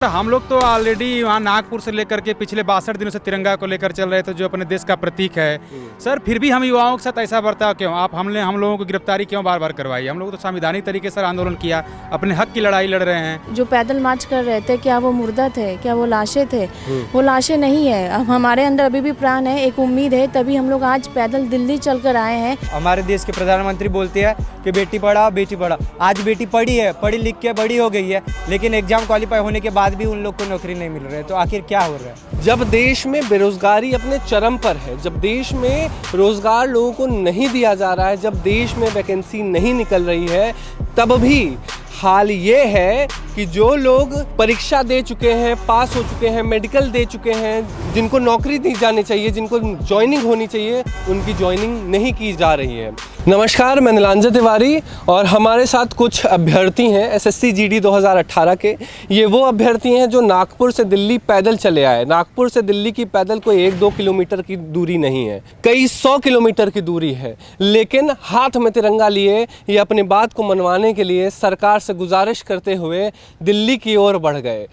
हम लोग तो ऑलरेडी वहाँ नागपुर से लेकर के पिछले 62 दिनों से तिरंगा को लेकर चल रहे थे, जो अपने देश का प्रतीक है। सर फिर भी हम युवाओं के साथ ऐसा बर्ताव क्यों? हम लोगों को गिरफ्तारी क्यों बार बार करवाई? हम लोग तो संवैधानिक तरीके से आंदोलन किया, अपने हक की लड़ाई लड़ रहे हैं। जो पैदल मार्च कर रहे थे, क्या वो मुर्दा थे? क्या वो लाशें थे? वो लाशें नहीं है। अब हमारे अंदर अभी भी प्राण है, एक उम्मीद है, तभी हम लोग आज पैदल दिल्ली चल कर आए हैं। हमारे देश के प्रधानमंत्री बोलते हैं कि बेटी पढ़ाओ बेटी पढ़ाओ। आज बेटी पढ़ी है, पढ़ी लिख के बड़ी हो गई है, लेकिन एग्जाम क्वालिफाई होने के बाद भी उन लोग को नौकरी नहीं मिल रहा है। तो आखिर क्या हो रहा है? जब देश में बेरोजगारी अपने चरम पर है, जब देश में रोजगार लोगों को नहीं दिया जा रहा है, जब देश में वैकेंसी नहीं निकल रही है, तब भी हाल ये है कि जो लोग परीक्षा दे चुके हैं, पास हो चुके हैं, मेडिकल दे चुके हैं, जिनको नौकरी दी जानी चाहिए, जिनको ज्वाइनिंग होनी चाहिए, उनकी ज्वाइनिंग नहीं की जा रही है। नमस्कार, मैं नीलांजन तिवारी और हमारे साथ कुछ अभ्यर्थी हैं एसएससी जीडी 2018 के। ये वो अभ्यर्थी हैं जो नागपुर से दिल्ली पैदल चले आए। नागपुर से दिल्ली की पैदल कोई 1-2 किलोमीटर की दूरी नहीं है, कई 100 किलोमीटर की दूरी है, लेकिन हाथ में तिरंगा लिए ये अपनी बात को मनवाने के लिए सरकार से गुजारिश करते हुए दिल्ली की ओर बढ़ गए।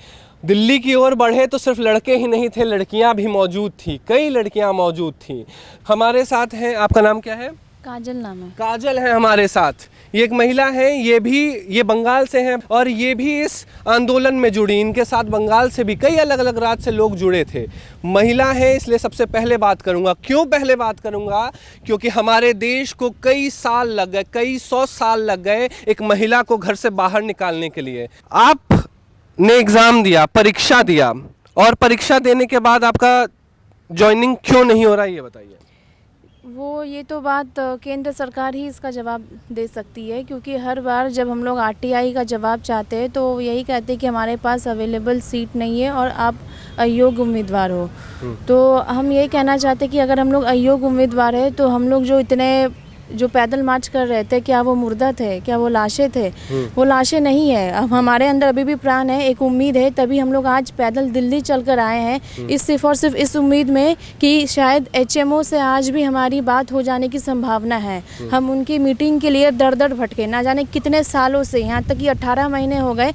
दिल्ली की ओर बढ़े तो सिर्फ लड़के ही नहीं थे, लड़कियां भी मौजूद थी, कई लड़कियां मौजूद थीं। हमारे साथ हैं, आपका नाम क्या है? काजल नाम है। काजल है हमारे साथ। ये एक महिला है, ये बंगाल से हैं और ये भी इस आंदोलन में जुड़ी। इनके साथ बंगाल से भी कई अलग अलग राज्य से लोग जुड़े थे। महिला है, इसलिए सबसे पहले बात करूंगा। क्यों पहले बात करूंगा? क्योंकि हमारे देश को कई साल लग गए, कई 100 साल लग गए एक महिला को घर से बाहर निकालने के लिए। आपने एग्ज़ाम दिया, परीक्षा दिया, और परीक्षा देने के बाद आपका ज्वाइनिंग क्यों नहीं हो रहा, ये बताइए। ये तो बात केंद्र सरकार ही इसका जवाब दे सकती है, क्योंकि हर बार जब हम लोग आरटीआई का जवाब चाहते हैं तो यही कहते हैं कि हमारे पास अवेलेबल सीट नहीं है और आप अयोग्य उम्मीदवार हो। तो हम यही कहना चाहते हैं कि अगर हम लोग अयोग्य उम्मीदवार है तो हम लोग जो पैदल मार्च कर रहे थे, क्या वो मुर्दा थे? क्या वो लाशें थे? वो लाशें नहीं है। अब हमारे अंदर अभी भी प्राण है, एक उम्मीद है, तभी हम लोग आज पैदल दिल्ली चल कर आए हैं। सिर्फ और सिर्फ इस उम्मीद में कि शायद एचएमओ से आज भी हमारी बात हो जाने की संभावना है। हम उनकी मीटिंग के लिए दर दर भटके, ना जाने कितने सालों से, यहाँ तक कि 18 महीने हो गए।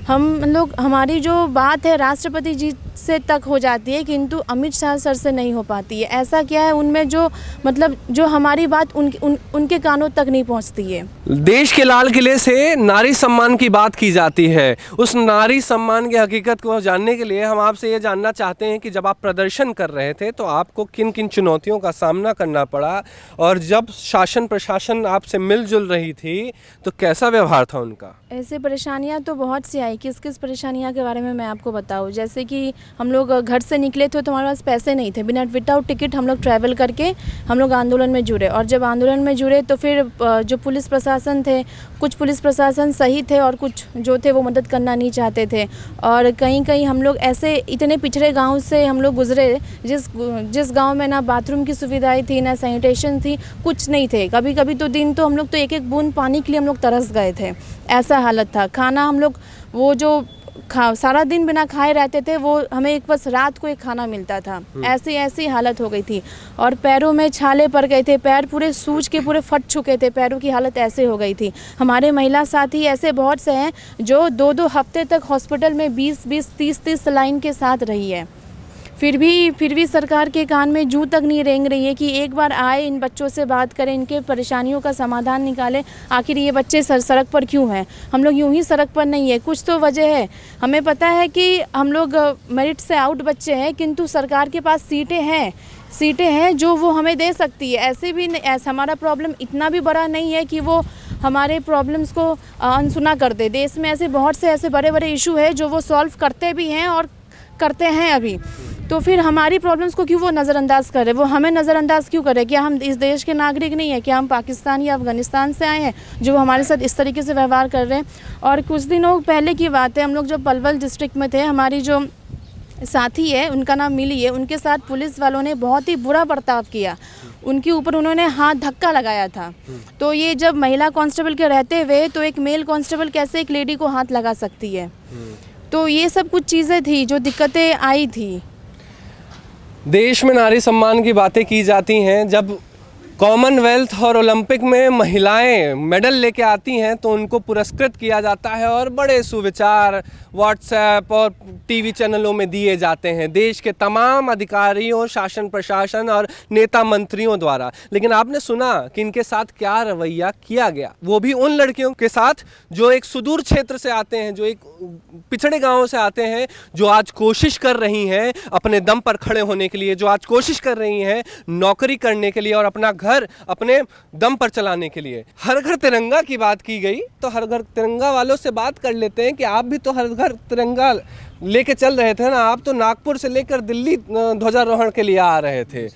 हमारी जो बात है राष्ट्रपति जी से तक हो जाती है, किंतु अमित शाह सर से नहीं हो पाती है। ऐसा क्या है उनमें जो हमारी बात उनके कानों तक नहीं पहुंचती है। देश के लाल किले से नारी सम्मान की बात की जाती है। उस नारी सम्मान की हकीकत को जानने के लिए हम आपसे ये जानना चाहते हैं कि जब आप प्रदर्शन कर रहे थे तो आपको किन किन चुनौतियों का सामना करना पड़ा, और जब शासन प्रशासन आपसे मिलजुल रही थी तो कैसा व्यवहार था उनका? ऐसे परेशानियां तो बहुत सी आई। किस किस परेशानियां के बारे में मैं आपको बताऊं? जैसे कि हम लोग घर से निकले थे तो हमारे पास पैसे नहीं थे, विदाउट टिकट हम लोग ट्रैवल करके हम लोग आंदोलन में जुड़े। और जब आंदोलन में जुड़े तो फिर जो पुलिस प्रशासन थे, कुछ पुलिस प्रशासन सही थे और कुछ जो थे वो मदद करना नहीं चाहते थे। और कहीं कहीं हम लोग ऐसे इतने पिछड़े गाँव से हम लोग गुजरे जिस गाँव में ना बाथरूम की सुविधाएँ थी, ना सैनिटेशन थी, कुछ नहीं थे। कभी कभी तो हम लोग तो एक एक बूंद पानी के लिए हम लोग तरस गए थे, ऐसा हालत था। खाना हम लोग सारा दिन बिना खाए रहते थे, वो हमें एक बस रात को एक खाना मिलता था। ऐसी हालत हो गई थी। और पैरों में छाले पड़ गए थे, पैर पूरे सूज के पूरे फट चुके थे, पैरों की हालत ऐसे हो गई थी। हमारे महिला साथी ऐसे बहुत से हैं जो 2-2 हफ्ते तक हॉस्पिटल में 20-20, 30-30 सलाइन के साथ रही है। फिर भी सरकार के कान में जूं तक नहीं रेंग रही है कि एक बार आए, इन बच्चों से बात करें, इनके परेशानियों का समाधान निकालें। आखिर ये बच्चे सड़क पर क्यों हैं? हम लोग यूं ही सड़क पर नहीं है, कुछ तो वजह है। हमें पता है कि हम लोग मेरिट से आउट बच्चे हैं, किंतु सरकार के पास सीटें हैं जो वो हमें दे सकती है। ऐसा हमारा प्रॉब्लम इतना भी बड़ा नहीं है कि वो हमारे प्रॉब्लम्स को अनसुना कर दे। देश में ऐसे बहुत से ऐसे बड़े बड़े इशू है जो वो सॉल्व करते भी हैं और करते हैं अभी। तो फिर हमारी प्रॉब्लम्स को क्यों वो नज़रअंदाज कर रहे? वो हमें नज़रअंदाज क्यों करे? क्या हम इस देश के नागरिक नहीं है? क्या हम पाकिस्तान या अफ़गानिस्तान से आए हैं जो हमारे साथ इस तरीके से व्यवहार कर रहे हैं? और कुछ दिनों पहले की बात है, हम लोग जब पलवल डिस्ट्रिक्ट में थे, हमारी जो साथी है, उनका नाम मिली है, उनके साथ पुलिस वालों ने बहुत ही बुरा बर्ताव किया। उनके ऊपर उन्होंने हाथ धक्का लगाया था। तो ये जब महिला कांस्टेबल के रहते हुए तो एक मेल कांस्टेबल कैसे एक लेडी को हाथ लगा सकती है? तो ये सब कुछ चीज़ें थी जो दिक्कतें आई थी। देश में नारी सम्मान की बातें की जाती हैं, जब कॉमनवेल्थ और ओलंपिक में महिलाएं मेडल लेके आती हैं तो उनको पुरस्कृत किया जाता है और बड़े सुविचार व्हाट्सएप और टीवी चैनलों में दिए जाते हैं देश के तमाम अधिकारियों, शासन प्रशासन और नेता मंत्रियों द्वारा। लेकिन आपने सुना कि इनके साथ क्या रवैया किया गया, वो भी उन लड़कियों के साथ जो एक सुदूर क्षेत्र से आते हैं, जो एक पिछड़े गाँव से आते हैं, जो आज कोशिश कर रही हैं अपने दम पर खड़े होने के लिए, जो आज कोशिश कर रही हैं नौकरी करने के लिए और अपना घर अपने दम पर चलाने के लिए। हर घर तिरंगा की बात की गई तो हर घर तिरंगा वालों से बात कर लेते हैं कि आप भी तो हर घर तिरंगा लेके चल रहे थे ना, आप तो नागपुर से लेकर दिल्ली ध्वजारोहण के लिए आ रहे थे,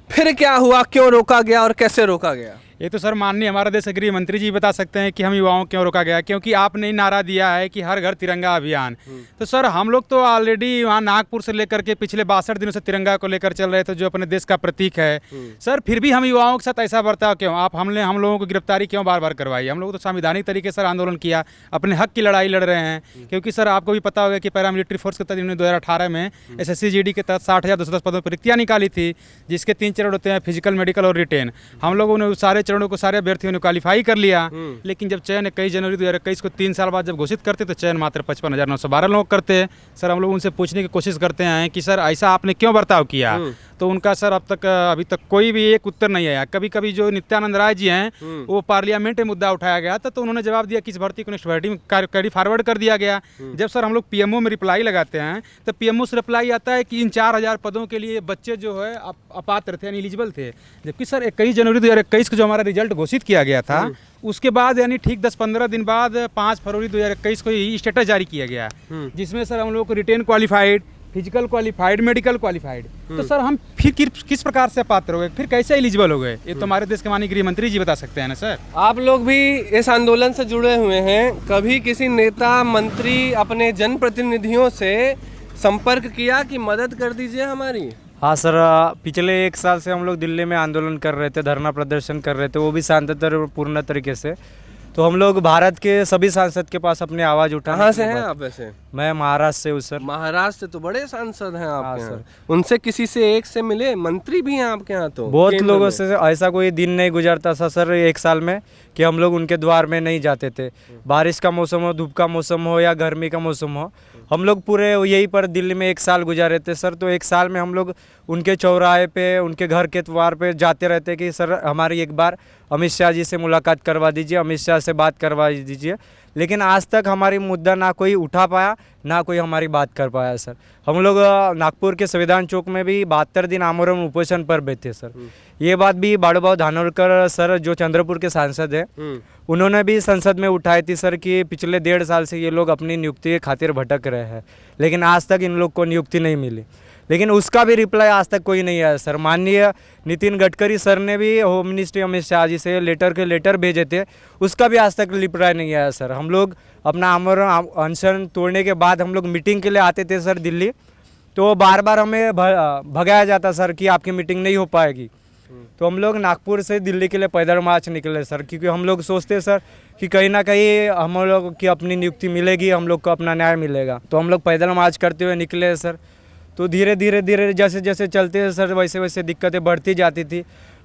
फिर क्या हुआ, क्यों रोका गया और कैसे रोका गया? ये तो सर माननीय हमारे देश के गृह मंत्री जी बता सकते हैं कि हम युवाओं क्यों रोका गया, क्योंकि आपने नारा दिया है कि हर घर तिरंगा अभियान। तो सर हम लोग तो ऑलरेडी वहाँ नागपुर से लेकर के पिछले 62 दिनों से तिरंगा को लेकर चल रहे थे, जो अपने देश का प्रतीक है। सर फिर भी हम युवाओं के साथ ऐसा बर्ताव क्यों? आप हम लोगों को गिरफ्तारी क्यों बार बार करवाई? हम लोग तो संवैधानिक तरीके से आंदोलन किया, अपने हक की लड़ाई लड़ रहे हैं। क्योंकि सर आपको भी पता होगा कि पैरामिलिट्री फोर्स के तहत 2018 में SSC GD के तहत 60,210 पदों पर रिक्तियाँ निकाली थी, जिसके 3 चरण होते हैं, फिजिकल, मेडिकल और रिटेन। हम लोगों ने उस सारे चरणों को सारे अभ्यर्थियों ने क्वालिफाई कर लिया। लेकिन जब चयन 21 जनवरी 2021 को 3 साल बाद जब घोषित करते तो चयन मात्र 55,912 लोग करते। सर हम लोग उनसे पूछने की कोशिश करते हैं कि सर ऐसा आपने क्यों बर्ताव किया, तो उनका सर अभी तक कोई भी एक उत्तर नहीं आया। कभी कभी जो नित्यानंद राय जी हैं वो पार्लियामेंट में मुद्दा उठाया गया था तो उन्होंने जवाब दिया कि इस भर्ती को नेक्स्ट भर्ती में कैरी फॉरवर्ड कर दिया गया। जब सर हम लोग PMO में रिप्लाई लगाते हैं तो PMO से रिप्लाई आता है कि इन 4,000 पदों के लिए बच्चे जो है अपात्र थे, यानी एलिजिबल थे। जबकि सर 21 जनवरी 2021 को जो हमारा रिजल्ट घोषित किया गया था उसके बाद यानी ठीक 10-15 दिन बाद 5 फरवरी 2021 को ये स्टेटस जारी किया गया, जिसमें सर हम लोग को written qualified, physical qualified, medical qualified. तो सर हम फिर किस प्रकार से पात्र हो गए, फिर कैसे एलिजिबल हो गए? ये तो हमारे देश के माननीय गृह मंत्री जी बता सकते हैं ना सर। आप लोग भी इस आंदोलन से जुड़े हुए हैं, कभी किसी नेता मंत्री अपने जनप्रतिनिधियों से संपर्क किया कि मदद कर दीजिए हमारी? हाँ सर, पिछले 1 साल से हम लोग दिल्ली में आंदोलन कर रहे थे, धरना प्रदर्शन कर रहे थे, वो भी शांतिपूर्ण तरीके से। तो हम लोग भारत के सभी सांसद के पास अपनी आवाज़ उठाने। कहाँ से हैं आप वैसे? मैं महाराष्ट्र से हूँ सर। महाराष्ट्र से तो बड़े सांसद हैं आपके हाँ, यहाँ। उनसे किसी से एक से मिले? मंत्री भी हैं आपके यहाँ तो बहुत लोगों से। ऐसा कोई दिन नहीं गुजरता था सर 1 साल में कि हम लोग उनके द्वार में नहीं जाते थे। बारिश का मौसम हो, धूप का मौसम हो या गर्मी का मौसम हो, हम लोग पूरे यहीं पर दिल्ली में 1 साल गुजारे थे सर। तो 1 साल में हम लोग उनके चौराहे पे, उनके घर के द्वार पे जाते रहते कि सर हमारी एक बार अमित शाह जी से मुलाकात करवा दीजिए, अमित शाह से बात करवा दीजिए। लेकिन आज तक हमारी मुद्दा ना कोई उठा पाया, ना कोई हमारी बात कर पाया सर। हम लोग नागपुर के संविधान चौक में भी 72 दिन आमरण उपोषण पर बैठे सर। ये बात भी बाड़ूभाऊ धानोरकर सर जो चंद्रपुर के सांसद हैं, उन्होंने भी संसद में उठाई थी सर कि पिछले 1.5 साल से ये लोग अपनी नियुक्ति के खातिर भटक रहे हैं, लेकिन आज तक इन लोग को नियुक्ति नहीं मिली। लेकिन उसका भी रिप्लाई आज तक कोई नहीं आया सर। माननीय नितिन गडकरी सर ने भी होम मिनिस्ट्री अमित शाह जी से लेटर भेजे थे, उसका भी आज तक रिप्लाई नहीं आया सर। हम लोग अपना आमरण अनशन तोड़ने के बाद हम लोग मीटिंग के लिए आते थे सर दिल्ली, तो बार बार हमें भगाया जाता सर कि आपकी मीटिंग नहीं हो पाएगी। तो हम लोग नागपुर से दिल्ली के लिए पैदल मार्च निकले सर, क्योंकि हम लोग सोचते सर कि कहीं ना कहीं हम लोग की अपनी नियुक्ति मिलेगी, हम लोग को अपना न्याय मिलेगा। तो हम लोग पैदल मार्च करते हुए निकले सर। तो धीरे धीरे जैसे जैसे चलते हैं सर वैसे वैसे दिक्कतें बढ़ती जाती थी।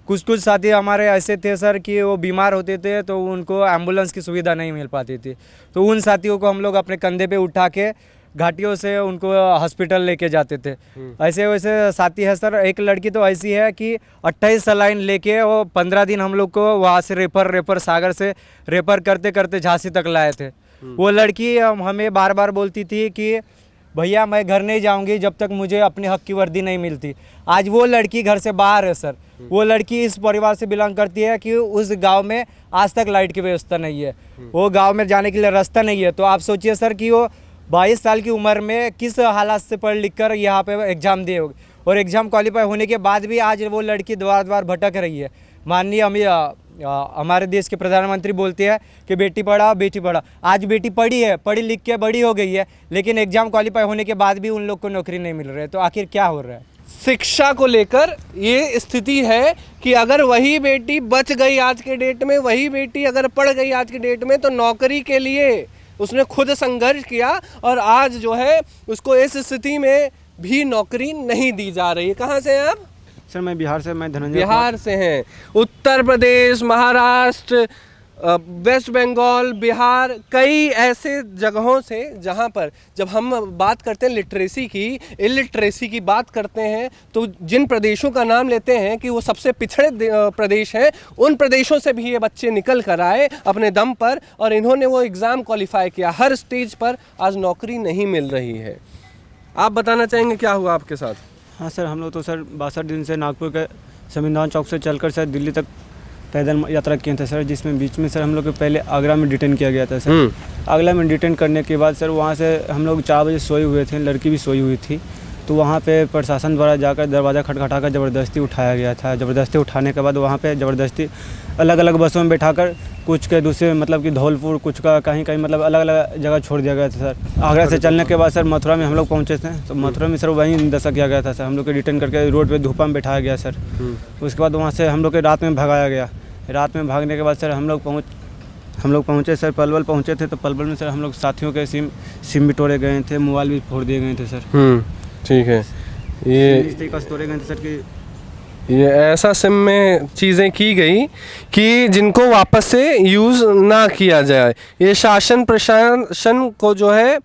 कुछ साथी हमारे ऐसे थे सर कि वो बीमार होते थे तो उनको एम्बुलेंस की सुविधा नहीं मिल पाती थी। तो उन साथियों को हम लोग अपने कंधे पे उठा के घाटियों से उनको हॉस्पिटल लेके जाते थे। ऐसे वैसे साथी है सर। एक लड़की तो ऐसी है कि 28 सलाइन लेके वो 15 दिन हम लोग को वहाँ से रेफर सागर से रेफर करते करते झांसी तक लाए थे। वो लड़की हमें बार बार बोलती थी कि भैया मैं घर नहीं जाऊंगी जब तक मुझे अपने हक की वर्दी नहीं मिलती। आज वो लड़की घर से बाहर है सर। वो लड़की इस परिवार से बिलोंग करती है कि उस गांव में आज तक लाइट की व्यवस्था नहीं है, वो गांव में जाने के लिए रास्ता नहीं है। तो आप सोचिए सर कि वो 22 साल की उम्र में किस हालात से पढ़ लिख कर यहाँ पे एग्ज़ाम दिए होगी, और एग्ज़ाम क्वालिफाई होने के बाद भी आज वो लड़की द्वार भटक रही है। माननीय हमारे देश के प्रधानमंत्री बोलते हैं कि बेटी पढ़ाओ बेटी पढ़ाओ। आज बेटी पढ़ी लिख के बड़ी हो गई है, लेकिन एग्ज़ाम क्वालिफाई होने के बाद भी उन लोग को नौकरी नहीं मिल रही है। तो आखिर क्या हो रहा है? शिक्षा को लेकर ये स्थिति है कि अगर वही बेटी बच गई आज के डेट में, वही बेटी अगर पढ़ गई आज के डेट में, तो नौकरी के लिए उसने खुद संघर्ष किया और आज जो है उसको इस स्थिति में भी नौकरी नहीं दी जा रही है। कहाँ से हैं आप? सर मैं बिहार से, मैं धनंजय बिहार से हैं। उत्तर प्रदेश, महाराष्ट्र, वेस्ट बंगाल, बिहार, कई ऐसे जगहों से जहां पर जब हम बात करते हैं लिटरेसी की, इलिटरेसी की बात करते हैं, तो जिन प्रदेशों का नाम लेते हैं कि वो सबसे पिछड़े प्रदेश हैं, उन प्रदेशों से भी ये बच्चे निकल कर आए अपने दम पर और इन्होंने वो एग्ज़ाम क्वालिफाई किया। हर स्टेज पर आज नौकरी नहीं मिल रही है। आप बताना चाहेंगे क्या हुआ आपके साथ? हाँ सर, हम लोग तो सर 62 दिन से नागपुर के संविधान चौक से चलकर सर दिल्ली तक पैदल यात्रा किए थे सर, जिसमें बीच में सर हम लोग को पहले आगरा में डिटेन किया गया था सर। आगरा में डिटेन करने के बाद सर वहाँ से हम लोग 4 बजे सोए हुए थे, लड़की भी सोई हुई थी, तो वहाँ पे प्रशासन द्वारा जाकर दरवाज़ा खटखटा कर ज़बरदस्ती उठाया गया था। ज़बरदस्ती उठाने के बाद वहाँ पे ज़बरदस्ती अलग अलग बसों में बैठाकर कुछ के दूसरे मतलब कि धौलपुर, कुछ का कहीं कहीं मतलब अलग अलग जगह छोड़ दिया गया था सर। आगरा से चलने के बाद सर मथुरा में हम लोग पहुँचे थे, तो मथुरा में सर वहीं दशा किया गया था सर। हम लोग को रिटर्न करके रोड पे धूपा में बैठाया गया सर। उसके बाद वहाँ से हम लोग के रात में भगाया गया। रात में भागने के बाद सर हम लोग पहुँचे सर, पलवल पहुँचे थे, तो पलवल में सर हम लोग साथियों के सिम भी तोड़े गए थे, मोबाइल भी फोड़ दिए गए थे सर। ठीक है, ये इस तरीके से तोड़े गए थे सर कि ये ऐसा सिम में चीज़ें की गई कि जिनको वापस से यूज़ ना किया जाए। ये शासन प्रशासन को जो है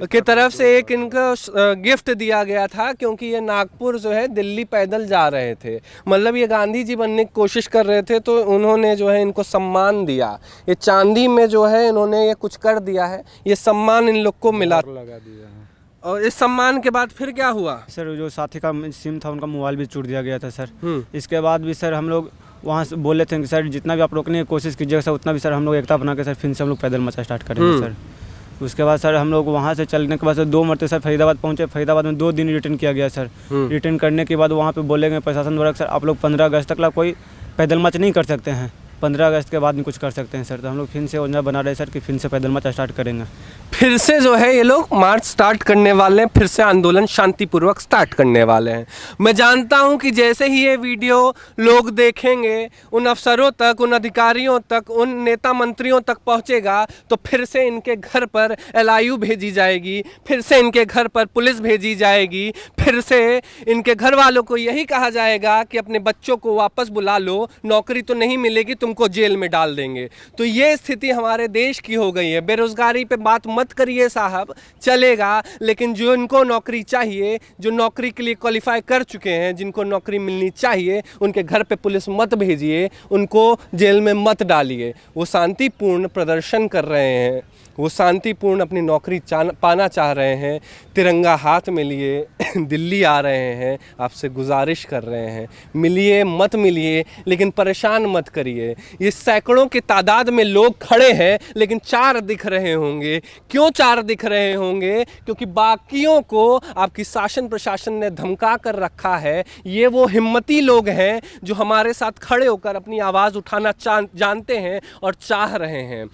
की तरफ से एक इनका गिफ्ट दिया गया था, क्योंकि ये नागपुर जो है दिल्ली पैदल जा रहे थे, मतलब ये गांधी जी बनने की कोशिश कर रहे थे, तो उन्होंने जो है इनको सम्मान दिया। ये चांदी में जो है इन्होंने ये कुछ कर दिया है, ये सम्मान इन लोग को मिला लगा दिया है। और इस सम्मान के बाद फिर क्या हुआ सर? जो साथी का सिम था उनका मोबाइल भी छूट दिया गया था सर। इसके बाद भी सर हम लोग वहाँ से बोले थे कि सर जितना भी आप रोकने की कोशिश कीजिएगा सर, उतना भी सर हम लोग एकता बना के सर फिर से हम लोग पैदल मार्च स्टार्ट करेंगे सर। उसके बाद सर हम लोग वहाँ से चलने के बाद सर 2 मरते सर फरीदाबाद पहुँचे। फरीदाबाद में 2 दिन रिटर्न किया गया सर। रिटर्न करने के बाद वहाँ पे बोले गए प्रशासन द्वारा सर आप लोग 15 अगस्त तक कोई पैदल मार्च नहीं कर सकते हैं, 15 अगस्त के बाद नहीं कुछ कर सकते हैं सर। तो हम लोग फिर से योजना बना रहे सर कि फिर से पैदल मार्च स्टार्ट करेंगे। फिर से जो है ये लोग मार्च स्टार्ट करने वाले हैं, फिर से आंदोलन शांतिपूर्वक स्टार्ट करने वाले हैं। मैं जानता हूं कि जैसे ही ये वीडियो लोग देखेंगे, उन अफसरों तक, उन अधिकारियों तक, उन नेता मंत्रियों तक पहुंचेगा, तो फिर से इनके घर पर LIU भेजी जाएगी, फिर से इनके घर पर पुलिस भेजी जाएगी, फिर से इनके घर वालों को यही कहा जाएगा कि अपने बच्चों को वापस बुला लो, नौकरी तो नहीं मिलेगी, तुमको जेल में डाल देंगे। तो ये स्थिति हमारे देश की हो गई है। बेरोजगारी पे बात मत करिए साहब, चलेगा, लेकिन जो इनको नौकरी चाहिए, जो नौकरी के लिए क्वालिफाई कर चुके हैं, जिनको नौकरी मिलनी चाहिए, उनके घर पे पुलिस मत भेजिए, उनको जेल में मत डालिए। वो शांतिपूर्ण प्रदर्शन कर रहे हैं, वो शांतिपूर्ण अपनी नौकरी पाना चाह रहे हैं, तिरंगा हाथ में लिए दिल्ली आ रहे हैं, आपसे गुजारिश कर रहे हैं, मिलिए मत मिलिए, लेकिन परेशान मत करिए। ये सैकड़ों की तादाद में लोग खड़े हैं, लेकिन 4 दिख रहे होंगे। क्यों 4 दिख रहे होंगे? क्योंकि बाकियों को आपकी शासन प्रशासन ने धमका कर रखा है। ये वो हिम्मती लोग हैं जो हमारे साथ खड़े होकर अपनी आवाज़ उठाना जानते हैं और चाह रहे हैं।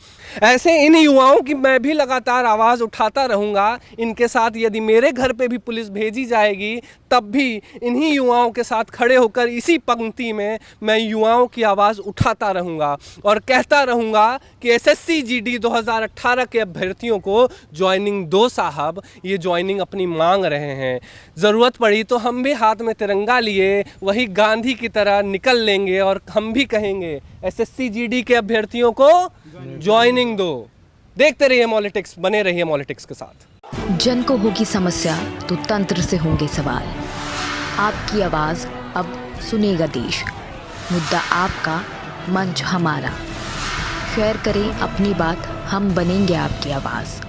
ऐसे इन युवाओं की मैं भी लगातार आवाज़ उठाता रहूँगा। इनके साथ यदि मेरे घर पे भी पुलिस भेजी जाएगी, तब भी इन्हीं युवाओं के साथ खड़े होकर इसी पंक्ति में मैं युवाओं की आवाज़ उठाता रहूँगा और कहता रहूँगा कि SSC GD 2018 के अभ्यर्थियों को ज्वाइनिंग दो साहब। ये ज्वाइनिंग अपनी मांग रहे हैं। ज़रूरत पड़ी तो हम भी हाथ में तिरंगा लिए वही गांधी की तरह निकल लेंगे और हम भी कहेंगे SSC GD के अभ्यर्थियों को ज्वाइनिंग दो। देखते रहिए मॉलिटिक्स, बने रहिए मॉलिटिक्स के साथ। जन को होगी समस्या तो तंत्र से होंगे सवाल। आपकी आवाज़ अब सुनेगा देश, मुद्दा आपका, मंच हमारा। शेयर करें अपनी बात, हम बनेंगे आपकी आवाज़।